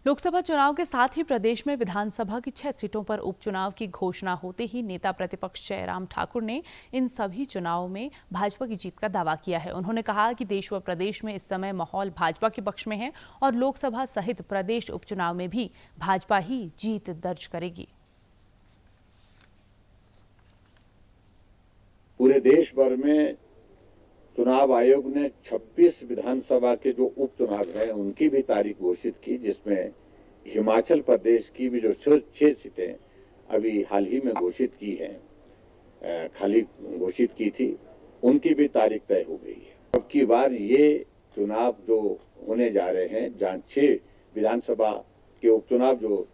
लोकसभा चुनाव के साथ ही प्रदेश में विधानसभा की 6 सीटों पर उपचुनाव की घोषणा होते ही नेता प्रतिपक्ष जयराम ठाकुर ने इन सभी चुनावों में भाजपा की जीत का दावा किया है। उन्होंने कहा कि देश व प्रदेश में इस समय माहौल भाजपा के पक्ष में है और लोकसभा सहित प्रदेश उपचुनाव में भी भाजपा ही जीत दर्ज करेगी। पूरे देश भर में चुनाव आयोग ने 26 विधानसभा के जो उपचुनाव हैं उनकी भी तारीख घोषित की, जिसमें हिमाचल प्रदेश की भी जो 6 सीटें अभी हाल ही में घोषित की हैं, खाली घोषित की थी, उनकी भी तारीख तय हो गई है। अब की बार ये चुनाव जो होने जा रहे हैं, जहाँ 6 विधानसभा के उपचुनाव जो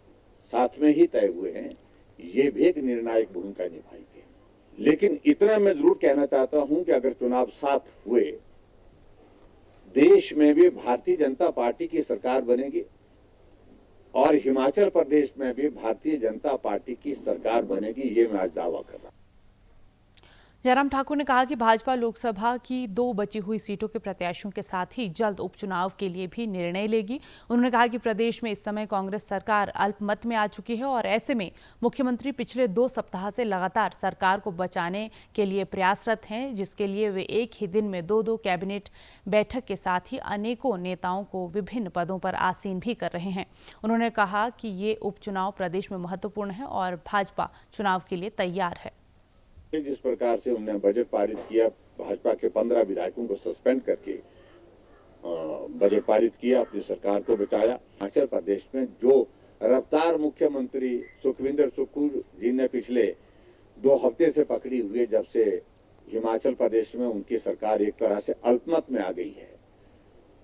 साथ में ही तय हुए हैं, ये भी एक निर्णायक भूमिका निभाएंगे। लेकिन इतना मैं जरूर कहना चाहता हूं कि अगर चुनाव साथ हुए, देश में भी भारतीय जनता पार्टी की सरकार बनेगी और हिमाचल प्रदेश में भी भारतीय जनता पार्टी की सरकार बनेगी, ये मैं आज दावा कर रहा हूं। जयराम ठाकुर ने कहा कि भाजपा लोकसभा की 2 बची हुई सीटों के प्रत्याशियों के साथ ही जल्द उपचुनाव के लिए भी निर्णय लेगी। उन्होंने कहा कि प्रदेश में इस समय कांग्रेस सरकार अल्पमत में आ चुकी है और ऐसे में मुख्यमंत्री पिछले 2 सप्ताह से लगातार सरकार को बचाने के लिए प्रयासरत हैं, जिसके लिए वे एक ही दिन में 2-2 कैबिनेट बैठक के साथ ही अनेकों नेताओं को विभिन्न पदों पर आसीन भी कर रहे हैं। उन्होंने कहा कि ये उपचुनाव प्रदेश में महत्वपूर्ण है और भाजपा चुनाव के लिए तैयार है। जिस प्रकार से उन्होंने बजट पारित किया, भाजपा के 15 विधायकों को सस्पेंड करके बजट पारित किया, अपनी सरकार को बचाया। हिमाचल प्रदेश में जो रफ्तार मुख्यमंत्री सुखविंदर सुक्खू जी ने पिछले 2 हफ्ते से पकड़ी हुई है, जब से हिमाचल प्रदेश में उनकी सरकार एक तरह से अल्पमत में आ गई है,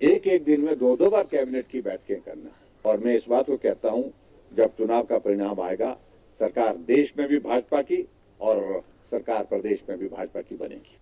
एक दिन में 2-2 बार कैबिनेट की बैठकें करना। और मैं इस बात को कहता हूं, जब चुनाव का परिणाम आएगा, सरकार देश में भी भाजपा की और सरकार प्रदेश में भी भाजपा की बनेगी।